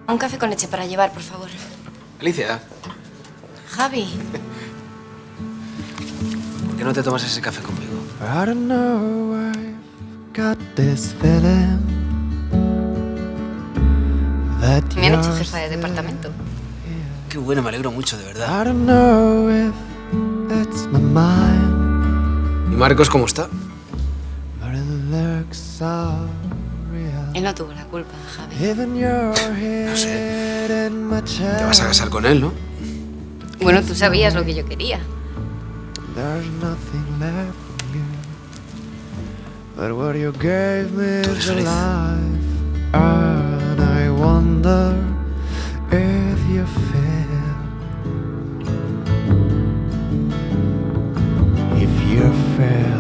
Un café con leche para llevar, por favor. Alicia, Javi. ¿por qué no te tomas ese café conmigo? I don't know, I've got this feeling that Me han hecho you're jefa de departamento. Qué bueno, me alegro mucho, de verdad. I don't know if it's my mind, ¿Y Marcos cómo está? but it looks so real. Él no tuvo la culpa, Javi. Even your No sé. head in my Te vas a chest. casar con él, ¿no? Bueno, tú sabías lo que yo quería. There's nothing left from you, but what you gave me Tú eres is feliz. alive, and I wonder if you feel, if you feel.